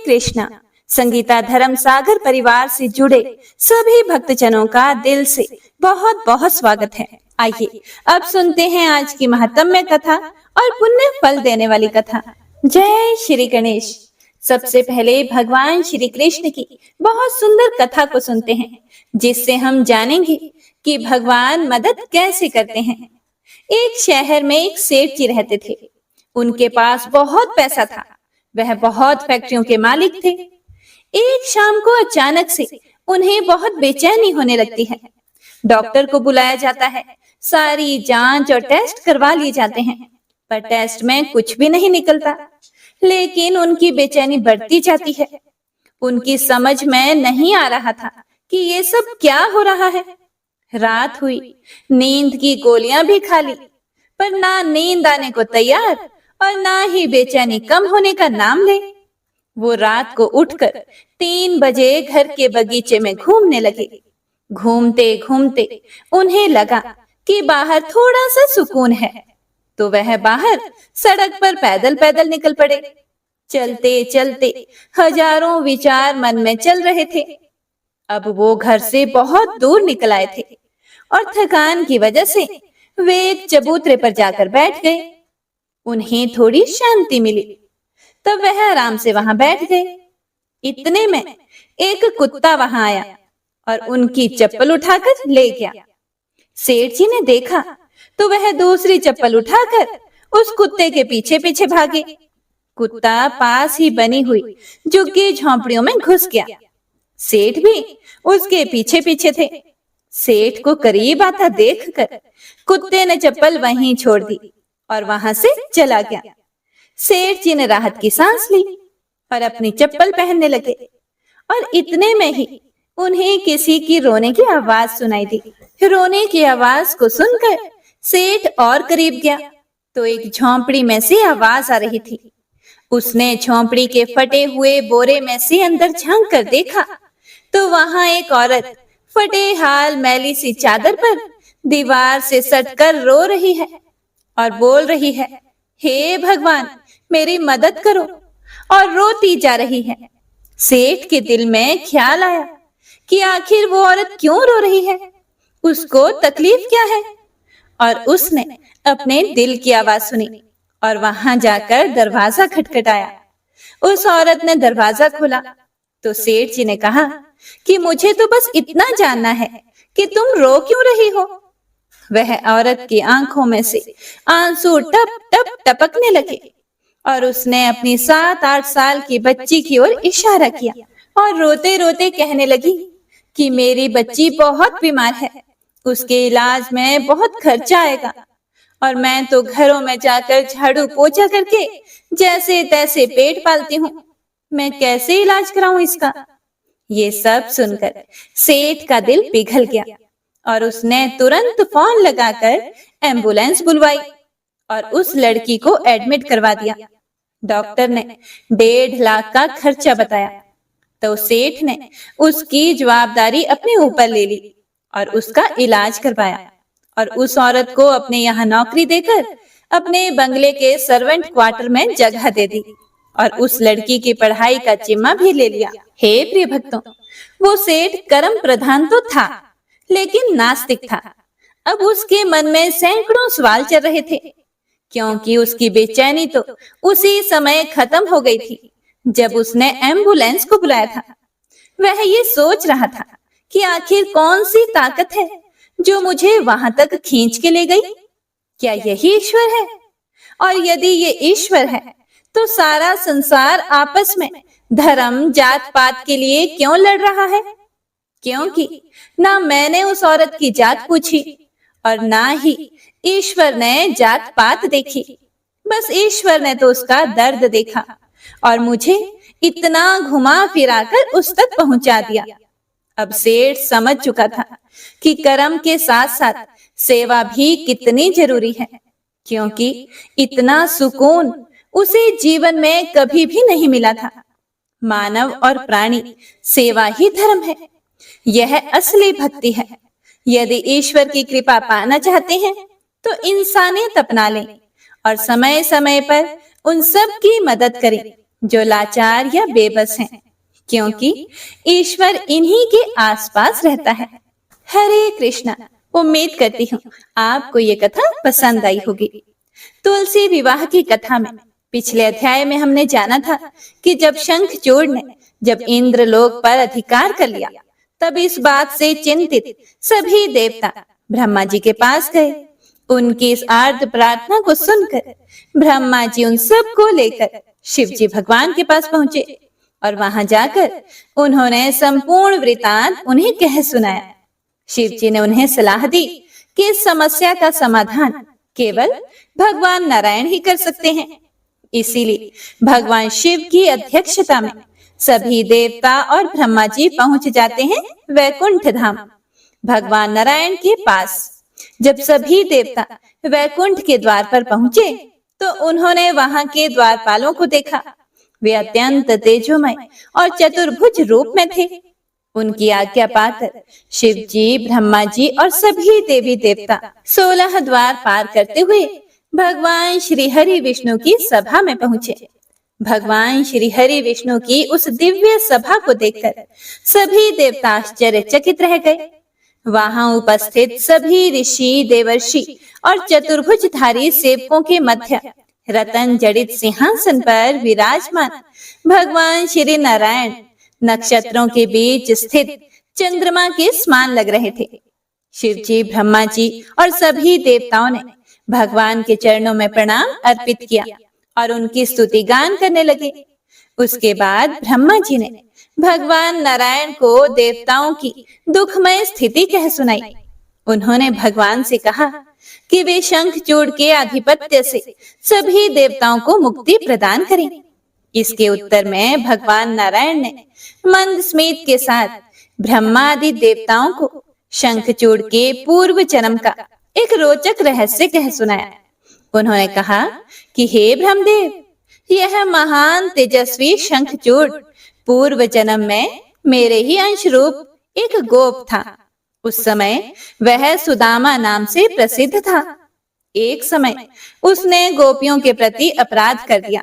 कृष्णा। संगीता धर्म सागर परिवार से जुड़े सभी भक्तजनों का दिल से बहुत बहुत स्वागत है। आइए अब सुनते हैं आज की महत्वमय कथा और पुण्य फल देने वाली कथा। जय श्री गणेश। सबसे पहले भगवान श्री कृष्ण की बहुत सुंदर कथा को सुनते हैं, जिससे हम जानेंगे कि भगवान मदद कैसे करते हैं। एक शहर में एक सेठ जी रहते थे। उनके पास बहुत पैसा था। वह बहुत फैक्ट्रियों के मालिक थे। एक शाम को अचानक से उन्हें बहुत बेचैनी होने लगती है। डॉक्टर को बुलाया जाता है, सारी जांच और टेस्ट करवा लिए जाते हैं, पर टेस्ट में कुछ भी नहीं निकलता। लेकिन उनकी बेचैनी बढ़ती जाती है। उनकी समझ में नहीं आ रहा था कि ये सब क्या हो रहा है। रात हुई, नींद की गोलियां भी खा ली, पर ना नींद आने को तैयार और ना ही बेचैनी कम होने का नाम ले। वो रात को उठकर 3 बजे घर के बगीचे में घूमने लगे। घूमते घूमते उन्हें लगा कि बाहर थोड़ा सा सुकून है, तो वह बाहर सड़क पर पैदल पैदल निकल पड़े। चलते चलते हजारों विचार मन में चल रहे थे। अब वो घर से बहुत दूर निकल आए थे और थकान की वजह से वे एक चबूतरे पर जाकर बैठ गए। उन्हें थोड़ी शांति मिली, तब वह आराम से वहां बैठ गए। इतने में एक कुत्ता वहां आया और उनकी चप्पल उठाकर ले गया। सेठ जी ने देखा तो वह दूसरी चप्पल उठाकर उस कुत्ते के पीछे पीछे भागे। कुत्ता पास ही बनी हुई झुग्गी झोंपड़ियों में घुस गया। सेठ भी उसके पीछे पीछे थे। सेठ को करीब आता देखकर कुत्ते ने चप्पल वहीं छोड़ दी और वहां से चला गया। सेठ जी ने राहत की सांस ली और अपनी चप्पल पहनने लगे, और इतने में ही उन्हें किसी की रोने की आवाज सुनाई दी। रोने की आवाज को सुनकर सेठ और करीब गया तो एक झोंपड़ी में से आवाज आ रही थी। उसने झोंपड़ी के फटे हुए बोरे में से अंदर झांक कर देखा तो वहां एक औरत फटे हाल मैली सी चादर पर दीवार से सटकर रो रही है और बोल रही है, हे भगवान मेरी मदद करो, और रोती जा रही है। सेठ के दिल में ख्याल आया कि आखिर वो औरत क्यों रो रही है, उसको तकलीफ क्या है, और उसने अपने दिल की आवाज सुनी और वहां जाकर दरवाजा खटखटाया। उस औरत ने दरवाजा खोला तो सेठ जी ने कहा कि मुझे तो बस इतना जानना है कि तुम रो क्यों रही हो। वह औरत की आंखों में से आंसू टप टप टपकने लगे और उसने अपनी 7-8 साल की बच्ची की ओर इशारा किया और रोते रोते कहने लगी कि मेरी बच्ची बहुत बीमार है, उसके इलाज में बहुत खर्चा आएगा, और मैं तो घरों में जाकर झाड़ू पोछा करके जैसे तैसे पेट पालती हूँ, मैं कैसे इलाज कराऊं इसका। ये सब सुनकर सेठ का दिल पिघल गया और उसने तुरंत फोन लगाकर एम्बुलेंस बुलवाई और उस लड़की को एडमिट करवा दिया। डॉक्टर ने 1.5 लाख का खर्चा बताया तो सेठ ने उसकी जवाबदारी अपने ऊपर ले ली और उसका इलाज करवाया, और उस औरत को अपने यहाँ नौकरी देकर अपने बंगले के सर्वेंट क्वार्टर में जगह दे दी और उस लड़की की पढ़ाई का जिम्मा भी ले लिया। हे प्रिय भक्तों, वो सेठ कर्म प्रधान तो था लेकिन नास्तिक था। अब उसके मन में सैकड़ों सवाल चल रहे थे, क्योंकि उसकी बेचैनी तो उसी समय खत्म हो गई थी जब उसने एम्बुलेंस को बुलाया था। वह ये सोच रहा था कि आखिर कौन सी ताकत है जो मुझे वहां तक खींच के ले गई। क्या यही ईश्वर है? और यदि ये ईश्वर है तो सारा संसार आपस में धर्म जात पात के लिए क्यों लड़ रहा है? क्योंकि ना मैंने उस औरत की जात पूछी और ना ही ईश्वर ने जात पात देखी। बस ईश्वर ने तो उसका दर्द देखा और मुझे इतना घुमा फिरा कर उस तक पहुंचा दिया। अब सेठ समझ चुका था कि कर्म के साथ साथ सेवा भी कितनी जरूरी है, क्योंकि इतना सुकून उसे जीवन में कभी भी नहीं मिला था। मानव और प्राणी सेवा ही धर्म है, यह असली भक्ति है। यदि ईश्वर की कृपा पाना चाहते हैं तो इंसानियत अपना लें और समय समय पर उन सब की मदद करें जो लाचार या बेबस हैं, क्योंकि ईश्वर इन्हीं के आसपास रहता है। हरे कृष्णा। उम्मीद करती हूँ आपको ये कथा पसंद आई होगी। तुलसी विवाह की कथा में पिछले अध्याय में हमने जाना था कि जब शंखचूड़ ने जब इंद्रलोक पर अधिकार कर लिया, तब इस बात से चिंतित सभी देवता ब्रह्मा जी के पास गए। उनकी इस आर्त प्रार्थना को सुनकर ब्रह्मा जी उन सब को लेकर शिव जी भगवान के पास पहुंचे और वहां जाकर उन्होंने संपूर्ण वृतांत उन्हें कह सुनाया। शिव जी ने उन्हें सलाह दी कि इस समस्या का समाधान केवल भगवान नारायण ही कर सकते हैं। इसीलिए भगवान शिव की अध्यक्षता में सभी देवता और ब्रह्मा जी पहुंच जाते हैं वैकुंठ धाम, भगवान नारायण के पास। जब सभी देवता वैकुंठ के द्वार पर पहुंचे तो उन्होंने वहां के द्वारपालों को देखा। वे तेजोमय और चतुर्भुज रूप में थे। उनकी आज्ञा पाकर शिव जी, ब्रह्मा जी और सभी देवी देवता 16 द्वार पार करते हुए भगवान श्री हरि विष्णु की सभा में पहुंचे। भगवान श्री हरि विष्णु की उस दिव्य सभा को देखकर सभी देवता आश्चर्यचकित रह गए। वहां उपस्थित सभी ऋषि, देवर्षि और चतुर्भुजधारी सेवकों के मध्य रतन जड़ित सिंहासन पर विराजमान भगवान श्री नारायण नक्षत्रों के बीच स्थित चंद्रमा के समान लग रहे थे। शिव जी, ब्रह्मा जी और सभी देवताओं ने भगवान के चरणों में प्रणाम अर्पित किया और उनकी स्तुति गान करने लगे। उसके बाद ब्रह्मा जी ने भगवान नारायण को देवताओं की दुखमय स्थिति कह सुनाई। उन्होंने भगवान से कहा कि वे शंखचूड़ के आधिपत्य से सभी देवताओं को मुक्ति प्रदान करें। इसके उत्तर में भगवान नारायण ने मंद स्मित के साथ ब्रह्मा आदि देवताओं को शंखचूड़ के पूर्व जन्म का एक रोचक रहस्य कह सुनाया। उन्होंने कहा कि हे ब्रह्मदेव, यह महान तेजस्वी शंखचूड़ पूर्व जन्म में मेरे ही अंश रूप एक गोप था। उस समय वह सुदामा नाम से प्रसिद्ध था। एक समय उसने गोपियों के प्रति अपराध कर दिया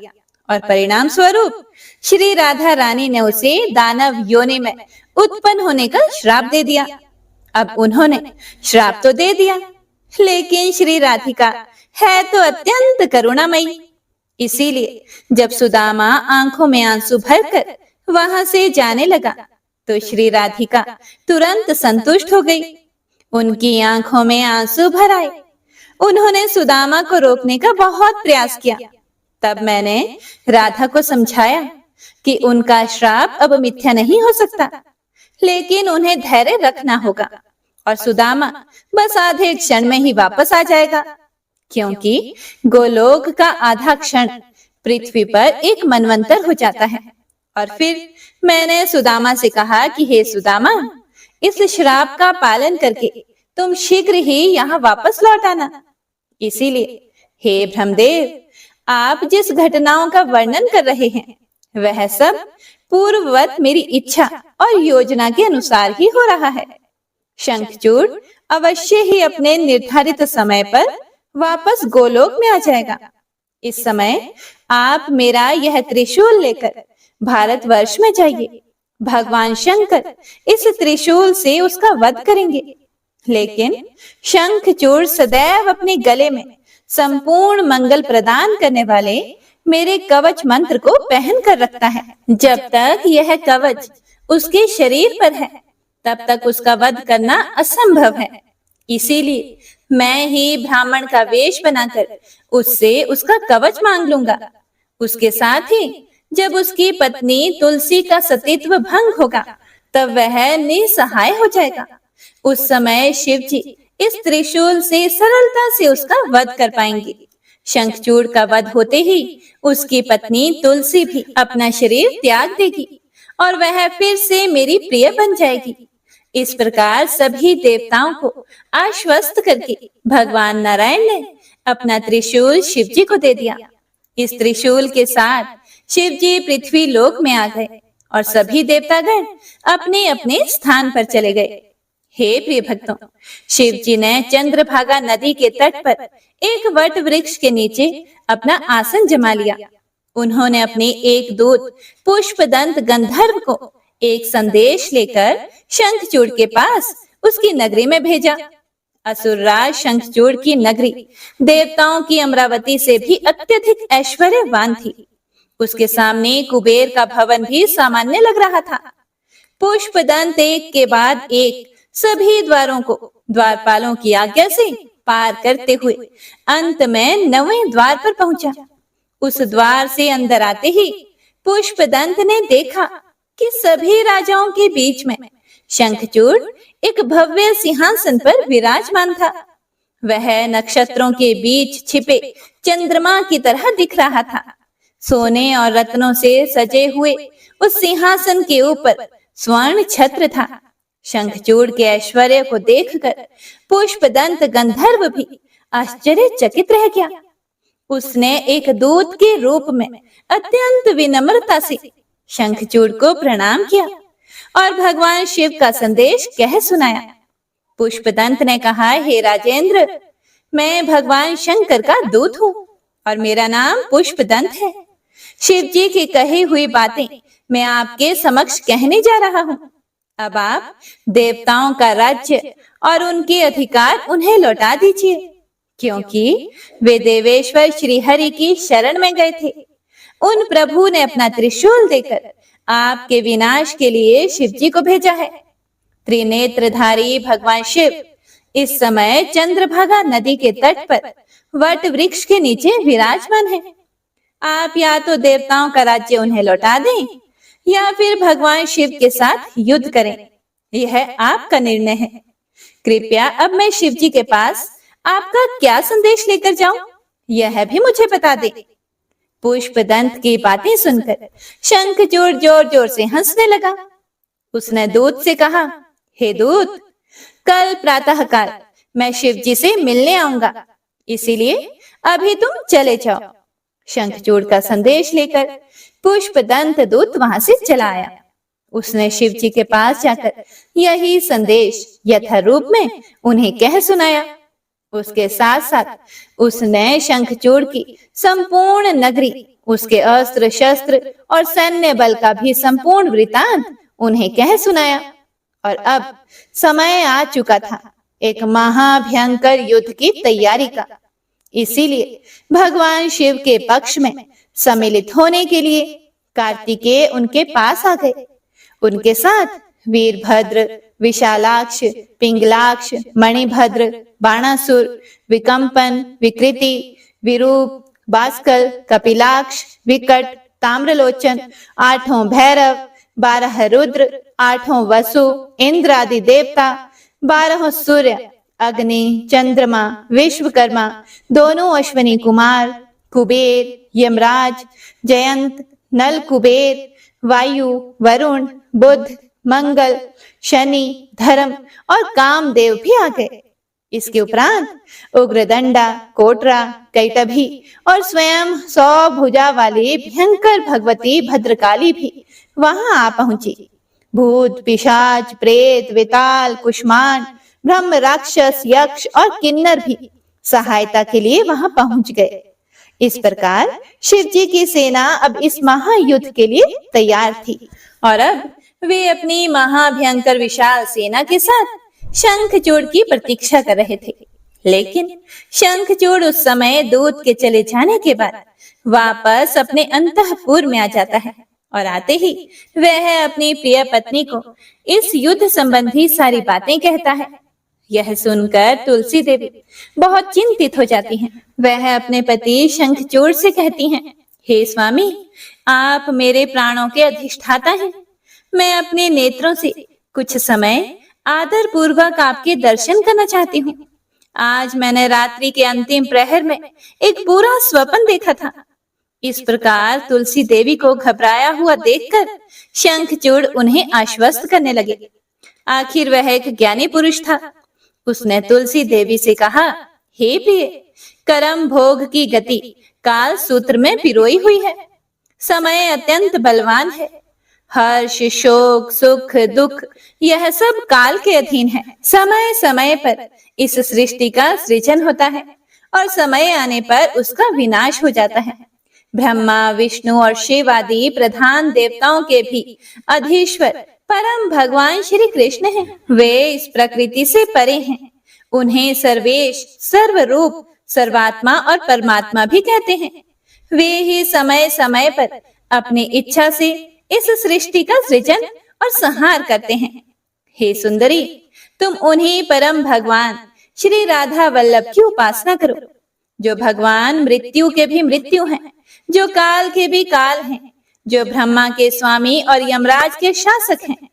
और परिणाम स्वरूप श्री राधा रानी ने उसे दानव योनि में उत्पन्न होने का श्राप दे दिया। अब उन्होंने श्राप तो दे दिया, लेकिन श्री राधिका है तो अत्यंत करुणामयी। इसीलिए जब सुदामा आंखों में आंसू भरकर वहां से जाने लगा तो श्री राधिका तुरंत संतुष्ट हो गई। उनकी आंखों में आंसू भर आए। उन्होंने सुदामा को रोकने का बहुत प्रयास किया। तब मैंने राधा को समझाया कि उनका श्राप अब मिथ्या नहीं हो सकता, लेकिन उन्हें धैर्य रखना होगा और सुदामा बस आधे क्षण में ही वापस आ जाएगा, क्योंकि गोलोक का आधा क्षण पृथ्वी पर एक मनवंतर हो जाता है। और फिर मैंने सुदामा से कहा कि हे सुदामा, इस श्राप का पालन करके तुम शीघ्र ही यहाँ वापस लौट आना। इसीलिए हे ब्रह्मदेव, आप जिस घटनाओं का वर्णन कर रहे हैं वह सब पूर्ववत मेरी इच्छा और योजना के अनुसार ही हो रहा है। शंखचूड़ अवश्य ही अपने निर्धारित समय पर वापस गोलोक में आ जाएगा। इस समय आप मेरा यह त्रिशूल लेकर भारतवर्ष में जाइए। भगवान शंकर इस त्रिशूल से उसका वध करेंगे, लेकिन शंखचूड़ सदैव अपने गले में संपूर्ण मंगल प्रदान करने वाले मेरे कवच मंत्र को पहन कर रखता है। जब तक यह कवच उसके शरीर पर है तब तक उसका वध करना असंभव है। इसीलिए मैं ही ब्राह्मण का वेश बनाकर उससे उसका कवच मांग लूंगा। उसके साथ ही जब उसकी पत्नी तुलसी का सतीत्व भंग होगा तब वह निसहाय हो जाएगा। उस समय शिव जी इस त्रिशूल से सरलता से उसका वध कर पाएंगे। शंखचूड़ का वध होते ही उसकी पत्नी तुलसी भी अपना शरीर त्याग देगी और वह फिर से मेरी प्रिय बन जाएगी। इस प्रकार सभी देवताओं को आश्वस्त करके भगवान नारायण ने अपना त्रिशूल शिव जी को दे दिया। इस त्रिशूल के साथ शिव जी पृथ्वी लोक में आ गए और सभी देवतागण अपने अपने स्थान पर चले गए। हे प्रिय भक्तों, शिव जी ने चंद्रभागा नदी के तट पर एक वट वृक्ष के नीचे अपना आसन जमा लिया। उन्होंने अपने एक दूत पुष्पदंत गंधर्व को एक संदेश लेकर शंखचूड़ के पास उसकी नगरी में भेजा। असुरराज शंखचूड़ की नगरी देवताओं की अमरावती से भी अत्यधिक ऐश्वर्यवान थी। उसके सामने कुबेर का भवन भी सामान्य लग रहा था। पुष्पदंत एक के बाद एक सभी द्वारों को द्वारपालों की आज्ञा से पार करते हुए अंत में 9वें द्वार पर पहुंचा। उस द्वार से अंदर आते ही पुष्पदंत ने देखा कि सभी राजाओं के बीच में शंखचूड़ एक भव्य सिंहासन पर विराजमान था। वह नक्षत्रों के बीच छिपे चंद्रमा की तरह दिख रहा था। सोने और रत्नों से सजे हुए उस सिंहासन के ऊपर स्वर्ण छत्र था। शंखचूड़ के ऐश्वर्य को देखकर पुष्पदंत गंधर्व भी आश्चर्यचकित रह गया। उसने एक दूत के रूप में अत्यंत विनम्रता से शंखचूड़ को प्रणाम किया और भगवान शिव का संदेश कह सुनाया। पुष्पदंत ने कहा, हे राजेंद्र, मैं भगवान शंकर का दूत हूँ और मेरा नाम पुष्पदंत है। शिव जी की कही हुई बातें मैं आपके समक्ष कहने जा रहा हूँ। अब आप देवताओं का राज्य और उनके अधिकार उन्हें लौटा दीजिए, क्योंकि वे देवेश्वर श्री हरि की शरण में गए थे। उन प्रभु ने अपना त्रिशूल देकर आपके विनाश के लिए शिव जी को भेजा है। त्रिनेत्रधारी भगवान शिव इस समय चंद्रभागा नदी के तट पर वट वृक्ष के नीचे विराजमान है। आप या तो देवताओं का राज्य उन्हें लौटा दें या फिर भगवान शिव के साथ युद्ध करें। यह आपका निर्णय है। कृपया अब मैं शिव जी के पास आपका क्या संदेश लेकर जाऊं, यह भी मुझे बता दे। पुष्पदंत की बातें सुनकर शंखचूड़ जोर जोर से हंसने लगा। उसने दूत से कहा, हे दूत, कल प्रातःकाल मैं शिव जी से मिलने आऊंगा, इसीलिए अभी तुम चले जाओ। शंखचूड़ का संदेश लेकर पुष्पदंत दूत वहां से चला आया। उसने शिव जी के पास जाकर यही संदेश यथारूप में उन्हें कह सुनाया। उसके साथ साथ उसने शंखचूड़ की संपूर्ण नगरी, उसके अस्त्र शस्त्र और सैन्य बल का भी संपूर्ण वृतांत उन्हें कह सुनाया। और अब समय आ चुका था एक महाभयंकर युद्ध की तैयारी का। इसीलिए भगवान शिव के पक्ष में सम्मिलित होने के लिए कार्तिकेय उनके पास आ गए। उनके साथ वीरभद्र, विशालाक्ष, पिंगलाक्ष, मणिभद्र, बाणासुर, विकंपन, विकृति, विरूप, बास्कल, कपिलाक्ष, विकट, ताम्रलोचन, 8 भैरव, 12 रुद्र, 8 वसु, इंद्र आदि देवता, 12 सूर्य, अग्नि, चंद्रमा, विश्वकर्मा, दोनों अश्विनी कुमार, कुबेर, यमराज, जयंत, नल कुबेर, वायु, वरुण, बुध, मंगल, शनि, धर्म और कामदेव भी आ गए। इसके उपरांत उग्रदंडा, कोटरा, कैटभी और स्वयं 100 भुजा वाली भयंकर भगवती भद्रकाली भी वहां आ पहुंची। भूत, पिशाच, प्रेत, विताल, कुष्मांड, ब्रह्म, राक्षस, यक्ष और किन्नर भी सहायता के लिए वहां पहुंच गए। इस प्रकार शिव जी की सेना अब इस महायुद्ध के लिए तैयार थी और अब वे अपनी महाभयंकर विशाल सेना के साथ शंखचूड़ की प्रतीक्षा कर रहे थे। लेकिन शंखचूड़ उस समय दूत के चले जाने के बाद वापस अपने अंतःपुर में आ जाता है और आते ही वह अपनी प्रिय पत्नी को इस युद्ध संबंधी सारी बातें कहता है। यह सुनकर तुलसी देवी बहुत चिंतित हो जाती हैं। वह अपने पति शंखचूड़ से कहती हैं, हे स्वामी, आप मेरे प्राणों के अधिष्ठाता हैं। मैं अपने नेत्रों से कुछ समय आदर पूर्वक आपके दर्शन करना चाहती हूँ। आज मैंने रात्रि के अंतिम प्रहर में एक बुरा स्वप्न देखा था। इस प्रकार तुलसी देवी को घबराया हुआ देखकर शंखचूड़ उन्हें आश्वस्त करने लगे। आखिर वह एक ज्ञानी पुरुष था। उसने तुलसी देवी से कहा, हे प्रिय, कर्म भोग की गति काल सूत्र में पिरोई हुई है। समय अत्यंत बलवान है। हर्ष, शोक, सुख, दुख यह सब काल के अधीन है। समय समय पर इस सृष्टि का सृजन होता है और समय आने पर उसका विनाश हो जाता है। ब्रह्मा, विष्णु और शिव आदि प्रधान देवताओं के भी अधीश्वर परम भगवान श्री कृष्ण हैं। वे इस प्रकृति से परे हैं। उन्हें सर्वेश, सर्वरूप, सर्वात्मा और परमात्मा भी कहते हैं। वे ही समय समय पर अपनी इच्छा से इस सृष्टि का सृजन और संहार करते हैं। हे सुंदरी, तुम उन्हीं परम भगवान श्री राधा वल्लभ की उपासना करो, जो भगवान मृत्यु के भी मृत्यु हैं, जो काल के भी काल हैं, जो ब्रह्मा के स्वामी और यमराज के शासक हैं,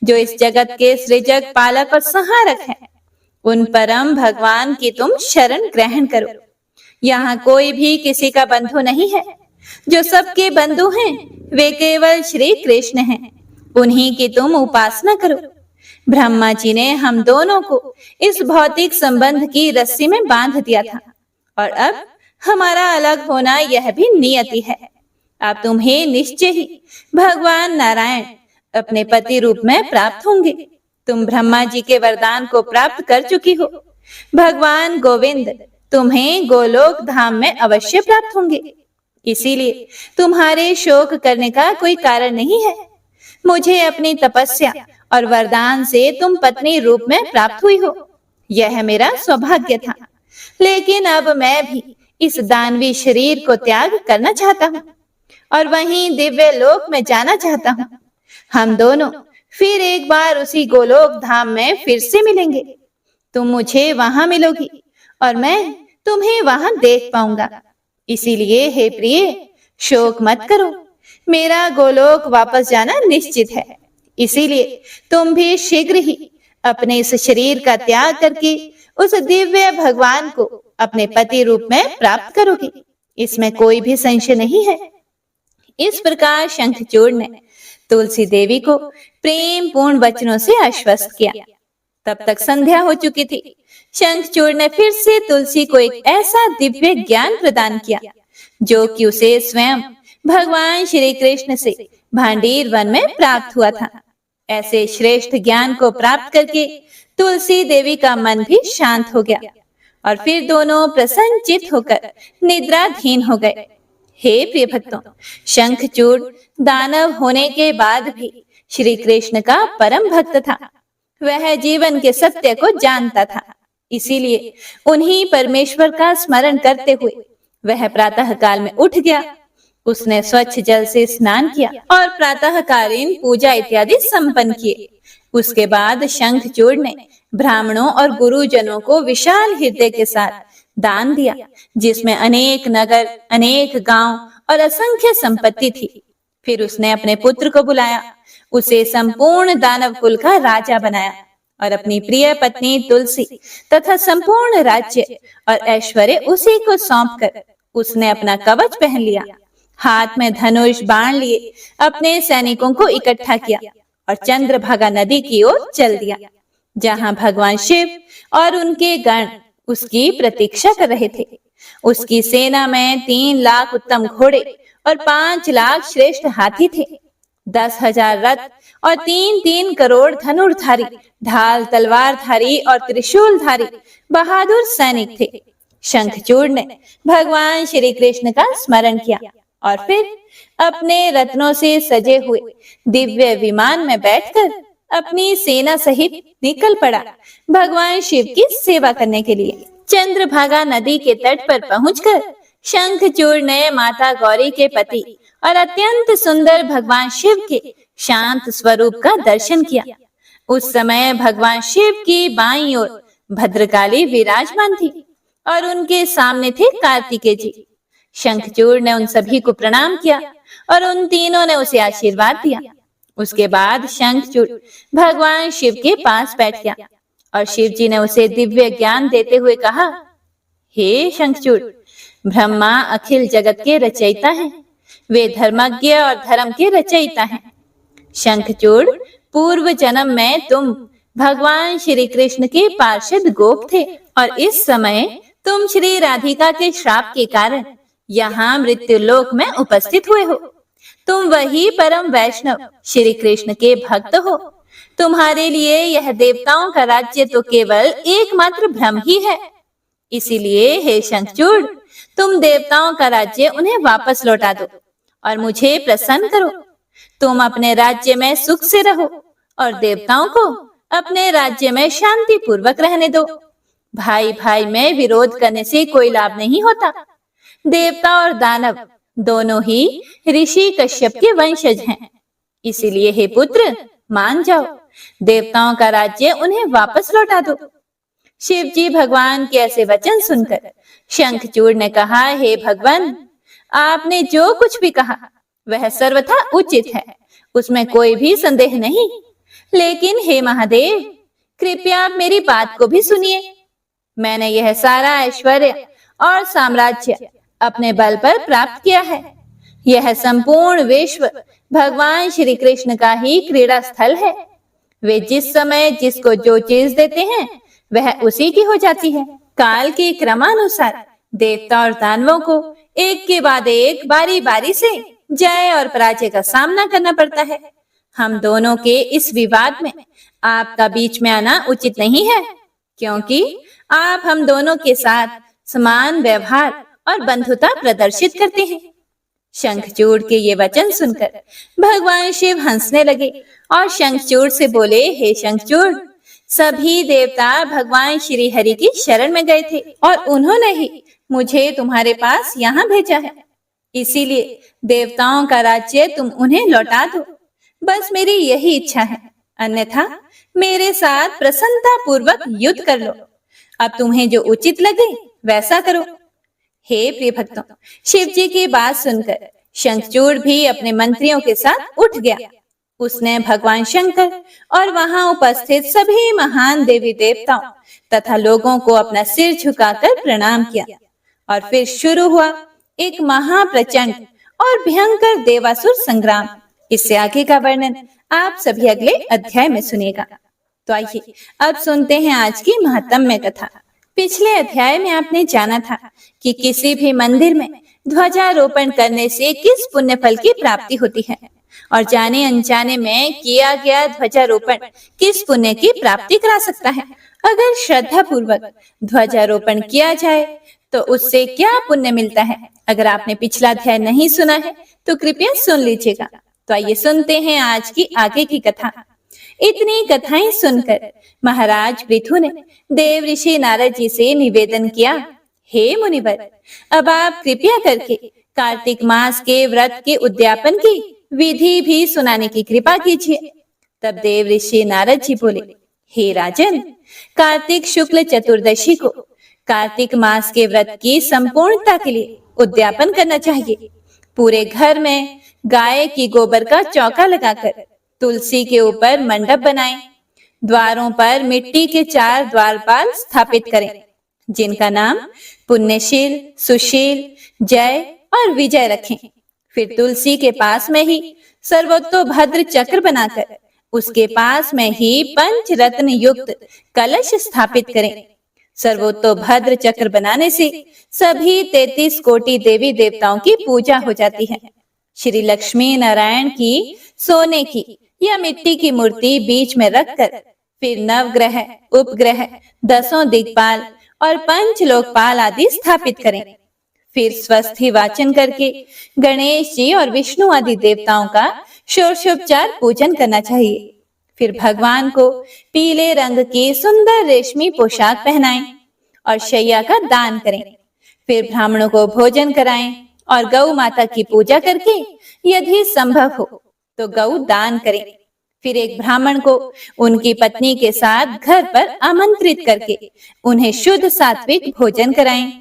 जो इस जगत के सृजक, पालक और संहारक हैं। उन परम भगवान की तुम शरण ग्रहण करो। यहाँ कोई भी किसी का बंधु नहीं है। जो सबके बंधु हैं वे केवल श्री कृष्ण हैं। उन्हीं की तुम उपासना करो। ब्रह्मा जी ने हम दोनों को इस भौतिक संबंध की रस्सी में बांध दिया था और अब हमारा अलग होना यह भी नियति है। अब तुम्हें निश्चय ही भगवान नारायण अपने पति रूप में प्राप्त होंगे। तुम ब्रह्मा जी के वरदान को प्राप्त कर चुकी हो। भगवान गोविंद तुम्हें गोलोक धाम में अवश्य प्राप्त होंगे। इसीलिए तुम्हारे शोक करने का कोई कारण नहीं है। मुझे अपनी तपस्या और वरदान से तुम पत्नी रूप में प्राप्त हुई हो, यह मेरा सौभाग्य था। लेकिन अब मैं भी इस दानवी शरीर को त्याग करना चाहता हूँ और वहीं दिव्य लोक में जाना चाहता हूँ। हम दोनों फिर एक बार उसी गोलोक धाम में फिर से मिलेंगे। तुम मुझे वहां मिलोगी और मैं तुम्हें वहां देख पाऊंगा। इसीलिए हे प्रिय, शोक मत करो। मेरा गोलोक वापस जाना निश्चित है। इसीलिए तुम भी शीघ्र ही अपने इस शरीर का त्याग करके उस दिव्य भगवान को अपने पति रूप में प्राप्त करोगे। इसमें कोई भी संशय नहीं है। इस प्रकार शंखचूड़ ने तुलसी देवी को प्रेम पूर्ण वचनों से आश्वस्त किया। तब तक संध्या हो चुकी थी। शंखचूड़ ने फिर से तुलसी को एक ऐसा दिव्य ज्ञान प्रदान किया जो कि उसे स्वयं भगवान श्री कृष्ण से भांडीर वन में प्राप्त हुआ था। ऐसे श्रेष्ठ ज्ञान को प्राप्त करके तुलसी देवी का मन भी शांत हो गया और फिर दोनों प्रसन्नचित्त होकर निद्राधीन हो गए। हे प्रिय भक्तों, शंखचूड़ दानव होने के बाद भी श्री कृष्ण का परम भक्त था। वह जीवन के सत्य को जानता था। इसीलिए उन्हीं परमेश्वर का स्मरण करते हुए वह प्रातः काल में उठ गया। उसने स्वच्छ जल से स्नान किया और प्रातःकालीन पूजा इत्यादि संपन्न किए। उसके बाद शंखचूड़ ने ब्राह्मणों और गुरुजनों को विशाल हृदय के साथ दान दिया, जिसमें अनेक नगर, अनेक गांव और असंख्य संपत्ति थी। फिर उसने अपने पुत्र को बुलाया, उसे संपूर्ण दानव कुल का राजा बनाया और अपनी प्रिय पत्नी तुलसी तथा संपूर्ण राज्य और ऐश्वर्य उसी को सौंपकर उसने अपना कवच पहन लिया। हाथ में धनुष बाण लिए अपने सैनिकों को इकट्ठा किया और चंद्रभागा नदी की ओर चल दिया, जहां भगवान शिव और उनके गण उसकी प्रतीक्षा कर रहे थे। उसकी सेना में 3 लाख उत्तम घोड़े और 5 लाख श्रेष्ठ हाथी थे। 10,000 रथ और 3-3 करोड़ धनुर्धारी, ढाल तलवारधारी और त्रिशूलधारी बहादुर सैनिक थे। शंखचूड़ ने भगवान श्री कृष्ण का स्मरण किया और फिर अपने रत्नों से सजे हुए दिव्य विमान में बैठकर अपनी सेना सहित निकल पड़ा भगवान शिव की सेवा करने के लिए। चंद्रभागा नदी के तट पर पहुंचकर शंखचूड़ ने माता गौरी के पति और अत्यंत सुंदर भगवान शिव के शांत स्वरूप का दर्शन किया। उस समय भगवान शिव की बाईं ओर भद्रकाली विराजमान थी और उनके सामने थे कार्तिकेय जी। शंखचूड़ ने उन सभी को प्रणाम किया और उन तीनों ने उसे आशीर्वाद दिया। उसके बाद शंखचूड़ भगवान शिव के पास बैठ गया और शिव जी ने उसे दिव्य ज्ञान देते हुए कहा, हे शंखचूड़, ब्रह्मा अखिल जगत के रचयिता हैं। वे धर्मज्ञ और धर्म के रचयिता हैं। शंखचूड़, पूर्व जन्म में तुम भगवान श्री कृष्ण के पार्षद गोप थे और इस समय तुम श्री राधिका के श्राप के कारण यहाँ मृत्यु लोक में उपस्थित हुए हो। तुम वही परम वैष्णव श्री कृष्ण के भक्त हो। तुम्हारे लिए यह देवताओं का राज्य तो केवल एकमात्र भ्रम ही है। इसीलिए हे शंखचूड़, तुम देवताओं का राज्य उन्हें वापस लौटा दो और मुझे प्रसन्न करो। तुम अपने राज्य में सुख से रहो और देवताओं को अपने राज्य में शांति पूर्वक रहने दो। भाई भाई में विरोध करने से कोई लाभ नहीं होता। देवता और दानव दोनों ही ऋषि कश्यप के वंशज हैं। इसीलिए हे पुत्र, मान जाओ, देवताओं का राज्य उन्हें वापस लौटा दो। शिव जी भगवान के ऐसे वचन सुनकर शंखचूड़ ने कहा, हे भगवान, आपने जो कुछ भी कहा वह सर्वथा उचित है, उसमें कोई भी संदेह नहीं। लेकिन हे महादेव, कृपया आप मेरी बात को भी सुनिए। मैंने यह सारा ऐश्वर्य और साम्राज्य अपने बल पर प्राप्त किया है। यह संपूर्ण विश्व भगवान श्री कृष्ण का ही क्रीड़ा स्थल है। वे जिस समय जिसको जो चीज देते हैं वह उसी की हो जाती है। काल के क्रमानुसार देवता और दानवों को एक के बाद एक बारी बारी से जय और पराजय का सामना करना पड़ता है। हम दोनों के इस विवाद में आपका बीच में आना उचित नहीं है, क्योंकि आप हम दोनों के साथ समान व्यवहार और बंधुता प्रदर्शित करते हैं। शंखचूड़ के ये वचन सुनकर भगवान शिव हंसने लगे और शंखचूड़ से बोले, हे शंखचूड़, सभी देवता भगवान श्री हरि की शरण में गए थे और उन्होंने ही मुझे तुम्हारे पास यहाँ भेजा है। इसीलिए देवताओं का राज्य तुम उन्हें लौटा दो। बस मेरी यही इच्छा है, अन्यथा मेरे साथ प्रसन्नता पूर्वक युद्ध कर लो। अब तुम्हें जो उचित लगे वैसा करो। हे प्रिय भक्तों, शिव जी की बात सुनकर शंखचूड़ भी अपने मंत्रियों के साथ उठ गया। उसने भगवान शंकर और वहां उपस्थित सभी महान देवी देवताओं तथा लोगों को अपना सिर झुकाकर प्रणाम किया और फिर शुरू हुआ एक महाप्रचंड और भयंकर देवासुर संग्राम। इससे आगे का वर्णन आप सभी अगले अध्याय में सुनिएगा। तो आइए अब सुनते हैं आज की महत्तम कथा। पिछले अध्याय में आपने जाना था कि किसी भी मंदिर में ध्वजारोपण करने से किस पुण्य फल की प्राप्ति होती है और जाने अनजाने में किया गया ध्वजारोपण किस पुण्य की प्राप्ति करा सकता है। अगर श्रद्धा पूर्वक ध्वजारोपण किया जाए तो उससे क्या पुण्य मिलता है। अगर आपने पिछला अध्याय नहीं सुना है तो कृपया सुन लीजिएगा। तो आइए सुनते हैं आज की आगे की कथा। इतनी कथाएं सुनकर महाराज पृथु ने देव ऋषि नारद जी से निवेदन किया, हे मुनिवर, अब आप कृपया करके कार्तिक मास के व्रत के उद्यापन की विधि भी सुनाने की कृपा कीजिए। तब देव ऋषि नारद जी बोले, हे राजन, कार्तिक शुक्ल चतुर्दशी को कार्तिक मास के व्रत की संपूर्णता के लिए उद्यापन करना चाहिए। पूरे घर में गाय की गोबर का चौका लगाकर तुलसी के ऊपर मंडप बनाएं। द्वारों पर मिट्टी के 4 द्वारपाल स्थापित करें, जिनका नाम पुण्यशील, सुशील, जय और विजय रखें। फिर तुलसी के पास में ही सर्वतोभद्र चक्र बनाकर उसके पास में ही पंच रत्न युक्त कलश स्थापित करें। सर्वतोभद्र चक्र बनाने से सभी 33 कोटि देवी देवताओं की पूजा हो जाती है। श्री लक्ष्मी नारायण की सोने की या मिट्टी की मूर्ति बीच में रखकर फिर नवग्रह, उपग्रह, 10 दिक्पाल और 5 लोकपाल आदि स्थापित करें। फिर स्वस्थि वाचन करके गणेश जी और विष्णु आदि देवताओं का षोडशोपचार पूजन करना चाहिए। फिर भगवान को पीले रंग की सुंदर रेशमी पोशाक पहनाएं और शैया का दान करें। फिर ब्राह्मणों को भोजन कराएं और गौ माता की पूजा करके यदि संभव हो तो गौ दान करें। फिर एक ब्राह्मण को उनकी पत्नी के साथ घर पर आमंत्रित करके उन्हें शुद्ध सात्विक भोजन कराएं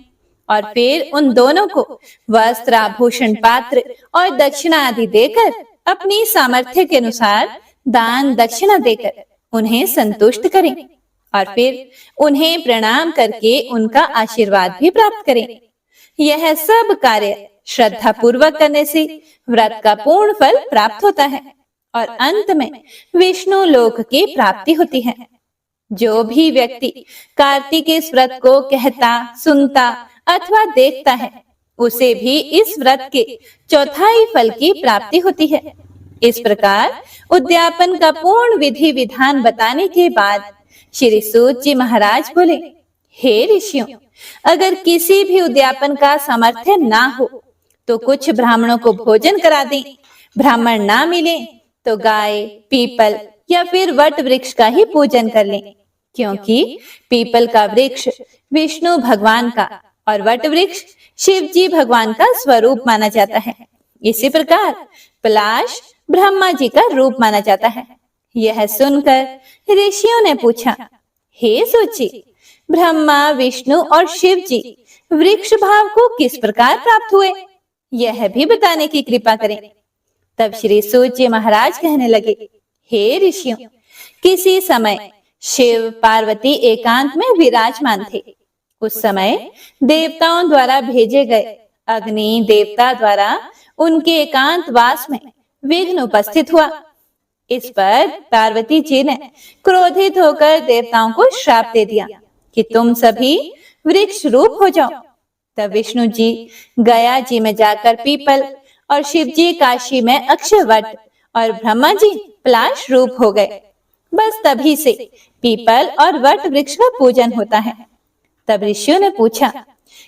और फिर उन दोनों को वस्त्र, आभूषण, पात्र और दक्षिणा आदि देकर अपनी सामर्थ्य के अनुसार दान दक्षिणा देकर उन्हें संतुष्ट करें और फिर उन्हें प्रणाम करके उनका आशीर्वाद भी प्राप्त करें। यह सब कार्य श्रद्धा पूर्वक करने से व्रत का पूर्ण फल प्राप्त होता है और अंत में विष्णु लोक की प्राप्ति होती है। जो भी व्यक्ति कार्तिक इस व्रत को कहता, सुनता अथवा देखता है, उसे भी इस व्रत के चौथाई फल की प्राप्ति होती है। इस प्रकार उद्यापन का पूर्ण विधि विधान बताने के बाद श्री सूत जी महाराज बोले, हे ऋषियों, अगर किसी भी उद्यापन का सामर्थ्य ना हो तो कुछ ब्राह्मणों को भोजन करा दें। ब्राह्मण ना मिले तो गाय, पीपल या फिर वट वृक्ष का ही पूजन कर लें, क्योंकि पीपल का वृक्ष विष्णु भगवान का और वट वृक्ष शिव जी भगवान का स्वरूप माना जाता है। इसी प्रकार पलाश ब्रह्मा जी का रूप माना जाता है। यह सुनकर ऋषियों ने पूछा, हे सूची, ब्रह्मा, विष्णु और शिव जी वृक्ष भाव को किस प्रकार प्राप्त हुए, यह भी बताने की कृपा करें। तब श्री सूर्य महाराज कहने लगे, हे ऋषियों, किसी समय शिव पार्वती एकांत में विराजमान थे। उस समय देवताओं द्वारा भेजे गए अग्नि देवता द्वारा उनके एकांत वास में विघ्न उपस्थित हुआ। इस पर पार्वती जी ने क्रोधित होकर देवताओं को श्राप दे दिया कि तुम सभी वृक्ष रूप हो जाओ। तब विष्णु जी गया जी में जाकर पीपल और शिव जी काशी में अक्षयवट और ब्रह्मा जी पलाश रूप हो गए। बस तभी से पीपल और वट वृक्ष का पूजन होता है। तब ऋषियों ने पूछा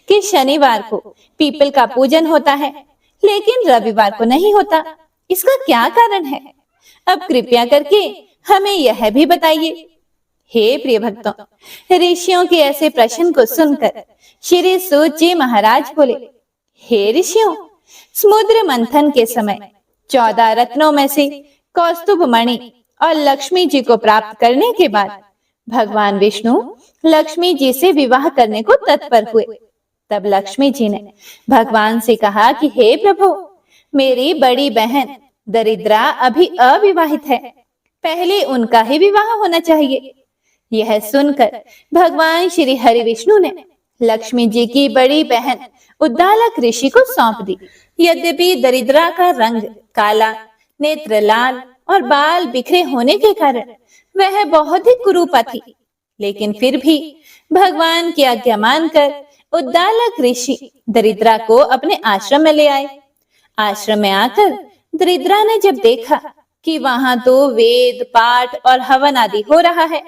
कि शनिवार को पीपल का पूजन होता है लेकिन रविवार को नहीं होता, इसका क्या कारण है? अब कृपया करके हमें यह भी बताइए। हे प्रिय भक्तों, ऋषियों के ऐसे प्रश्न को सुनकर श्री सूत जी महाराज बोले, हे ऋषियों, समुद्र मंथन के समय 14 रत्नों में से कौस्तुभ मणि और लक्ष्मी जी को प्राप्त करने के बाद भगवान विष्णु लक्ष्मी जी से विवाह करने को तत्पर हुए। तब लक्ष्मी जी ने भगवान से कहा कि हे प्रभु, मेरी बड़ी बहन दरिद्रा अभी अविवाहित है, पहले उनका ही विवाह होना चाहिए। यह सुनकर भगवान श्री हरि विष्णु ने लक्ष्मी जी की बड़ी बहन उद्दालक ऋषि को सौंप दी। यद्यपि दरिद्रा का रंग काला, नेत्र लाल और बाल बिखरे होने के कारण वह बहुत ही कुरूपा थी, लेकिन फिर भी भगवान की आज्ञा मानकर उद्दालक ऋषि दरिद्रा को अपने आश्रम में ले आए। आश्रम में आकर दरिद्रा ने जब देखा कि वहां तो वेद पाठ और हवन आदि हो रहा है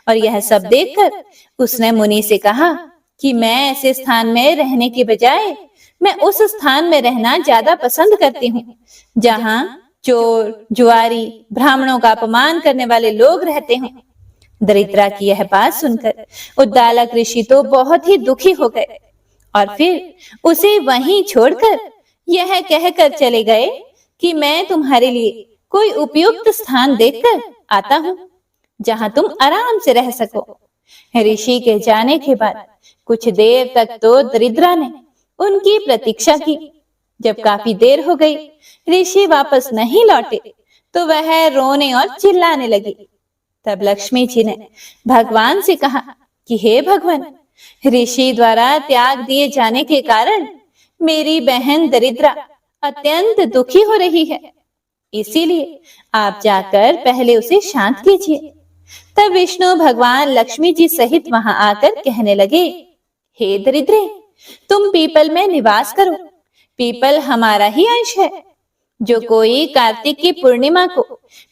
और यह सब देखकर उसने मुनि से कहा कि मैं ऐसे स्थान में रहने के बजाय मैं उस स्थान में रहना ज्यादा पसंद करती हूँ जहाँ चोर, जुआरी, ब्राह्मणों का अपमान करने वाले लोग रहते हों। दरिद्रा की यह बात सुनकर उद्दालक ऋषि तो बहुत ही दुखी हो गए और फिर उसे वहीं छोड़कर यह कहकर चले गए कि मैं तुम्हारे लिए कोई उपयुक्त स्थान देखकर आता हूँ जहां तुम आराम से रह सको। ऋषि के जाने के बाद कुछ देर तक तो दरिद्रा ने उनकी प्रतीक्षा की। जब काफी देर हो गई, ऋषि वापस नहीं लौटे तो वह रोने और चिल्लाने लगी। तब लक्ष्मी जी ने भगवान से कहा कि हे भगवान, ऋषि द्वारा त्याग दिए जाने के कारण मेरी बहन दरिद्रा अत्यंत दुखी हो रही है, इसीलिए आप जाकर पहले उसे शांत कीजिए। तब विष्णु भगवान लक्ष्मी जी सहित वहां आकर कहने लगे, हे दरिद्रे, तुम पीपल में निवास करो। पीपल हमारा ही अंश है। जो कोई कार्तिक की पूर्णिमा को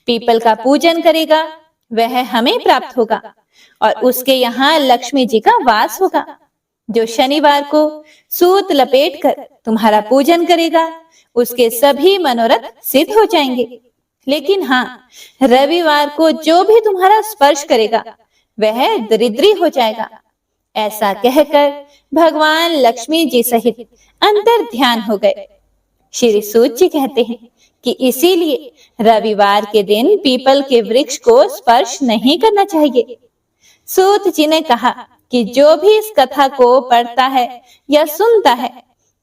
पीपल का पूजन करेगा वह हमें प्राप्त होगा और उसके यहाँ लक्ष्मी जी का वास होगा। जो शनिवार को सूत लपेटकर तुम्हारा पूजन करेगा उसके सभी मनोरथ सिद्ध हो जाएंगे। लेकिन हाँ, रविवार को जो भी तुम्हारा स्पर्श करेगा वह दरिद्री हो जाएगा। ऐसा कहकर भगवान लक्ष्मी जी सहित अंतर ध्यान हो गए। श्री सूत जी कहते हैं कि इसीलिए रविवार के दिन पीपल के वृक्ष को स्पर्श नहीं करना चाहिए। सूत जी ने कहा कि जो भी इस कथा को पढ़ता है या सुनता है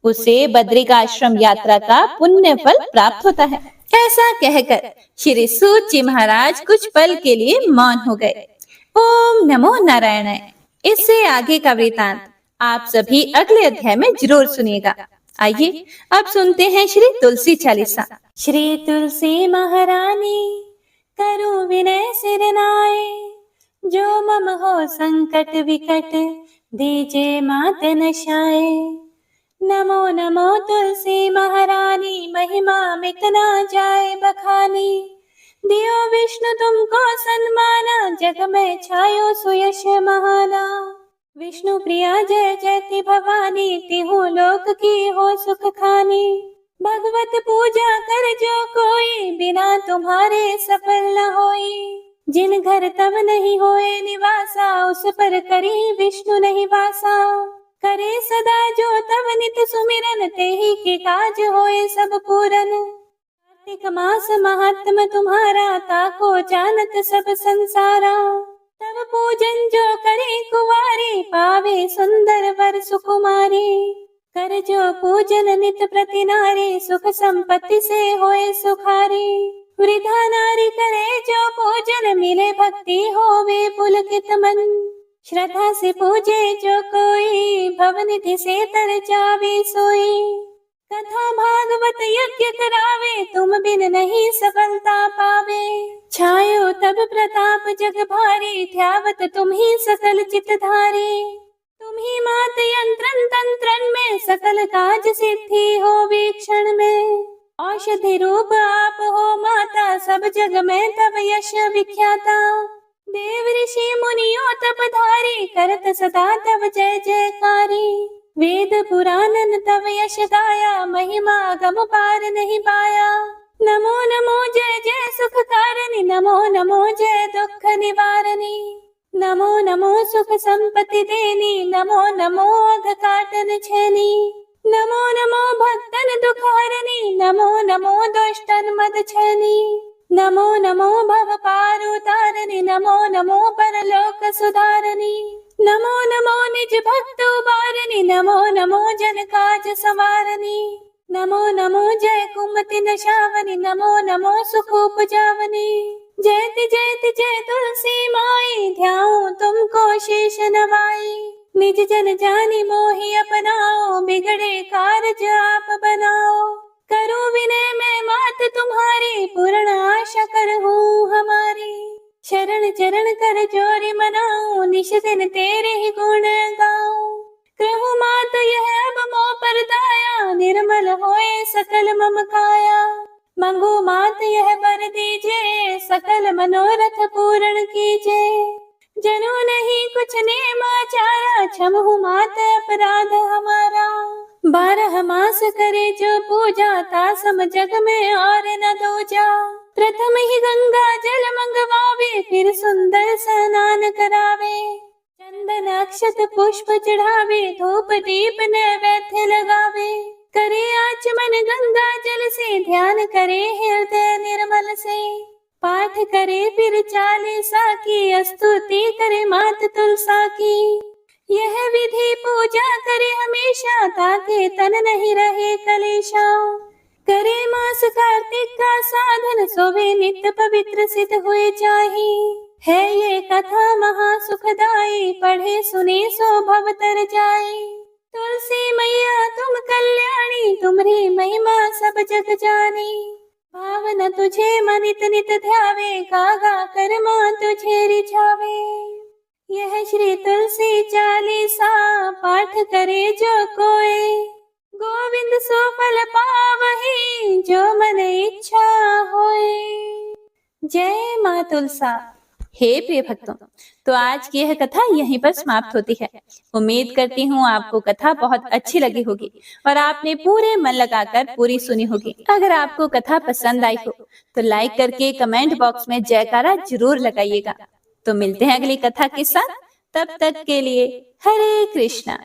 उसे बद्रिकाश्रम यात्रा का पुण्य फल प्राप्त होता है। ऐसा कहकर श्री सूत जी महाराज कुछ पल के लिए मौन हो गए। ओम नमो नारायणाय। इससे आगे का वृतांत आप सभी अगले अध्याय में जरूर सुनिएगा। आइए अब सुनते हैं श्री तुलसी चालीसा। श्री तुलसी महारानी करो विनय सिर नाय, जो मम हो संकट विकट दीजे मात नशाए। नमो नमो तुलसी महारानी, महिमा मिट ना जाए बखानी। दियो विष्णु तुमको सन्माना, जग में छायो सुयश महाना। विष्णु प्रिया जय जयति भवानी, तिहु लोक की हो सुख खानी। भगवत पूजा कर जो कोई, बिना तुम्हारे सफल न होई। जिन घर तब नहीं होए निवासा, उस पर करी विष्णु नहीं वासा। करे सदा जो तब नित सुमिरन, तेहि के काज होए सब पूरन। कार्तिक मास महात्म तुम्हारा, ताको जानत सब संसारा। तब पूजन जो करे कुवारी, पावे सुंदर वर सुकुमारी। कर जो पूजन नित प्रति नारी, सुख संपत्ति से होए सुखारी। वृद्धा नारी करे जो पूजन, मिले भक्ति होवे पुलकित मन। श्रद्धा से पूजे जो कोई, भवनिधि से तर जावे सोई। कथा भागवत यज्ञ करावे, तुम बिन नहीं सफलता पावे। छायो तब प्रताप जग भारी, ध्यावत तुम ही सकल चित धारी। तुम ही मात यंत्रन तंत्रन में, सकल काज सिद्धि हो वीक्षण में। औषधि रूप आप हो माता, सब जग में तब यश विख्याता। देव ऋषि मुनियों तपधारी, करत सदा तब जय जयकारी। वेद पुराणन तब यश गाया, महिमा गम पार नहीं पाया। नमो नमो जय जय सुख कारणी, नमो नमो जय दुख निवारणी। नमो नमो सुख संपत्ति देनी, नमो नमो अघ काटन छेनी। नमो नमो भक्तन दुख हरणी, नमो नमो दुष्टन मद छेनी। नमो नमो भव पार उतारणी, नमो नमो परलोक सुधारणी। नमो नमो निज भक्त उबारणी, नमो नमो जन काज संवारणी। नमो नमो जय कुमति नशावनी, नमो नमो सुख उपजावनी। जयति जयति जय तुलसी माई, ध्याऊं तुमको शेष नवाई। निज जन जानी मोहि अपनाओ, बिगड़े कारज आप बनाओ। करूं विनय मैं मात तुम्हारी, पूर्ण आशा करहूं हमारी। शरण चरण कर जोरी मनाऊं, निश दिन तेरे ही गुण गाऊं। कहूं मात यह अब मोह पर दाया, निर्मल होए सकल मम काया। मंगू मात यह वर दीजे, सकल मनोरथ पूर्ण कीजे। जनो नहीं कुछ नेम आचारा, क्षमहु मात अपराध हमारा। 12 मास करे जो पूजा, तासम जग में और न दूजा। प्रथम ही गंगा जल मंगवावे, फिर सुंदर स्नान करावे। चंदन अक्षत पुष्प चढ़ावे, धूप दीप नैवेद्य लगावे। करे आचमन गंगा जल से, ध्यान करे हृदय निर्मल से। पाठ करे फिर 40 की, स्तुति करे मात तुलसा की। यह विधि पूजा करे हमेशा, ताके तन नहीं रहे कलेशा। करे मास कार्तिक का साधन, सोवे नित्य पवित्र सिद्ध हुए चाही। है ये कथा महा सुखदाई, पढ़े सुने सो भव तर जाए। तुलसी मैया तुम कल्याणी, तुम्हारी महिमा सब जग जानी। भावना तुझे मनित नित ध्यावे, गागा कर मां तुझे रिझावे। यह श्री तुलसी 40 पाठ करे जो कोई, गोविंद सो फल पावहि, जो मन इच्छा होए। जय मां तुलसा। हे प्रिय भक्तों, तो आज की यह कथा यहीं पर समाप्त होती है। उम्मीद करती हूँ आपको कथा बहुत अच्छी लगी होगी और आपने पूरे मन लगाकर पूरी सुनी होगी। अगर आपको कथा पसंद आई हो तो लाइक करके कमेंट बॉक्स में जयकारा जरूर लगाइएगा। तो मिलते हैं अगली कथा के साथ, तब तक के लिए हरे कृष्णा।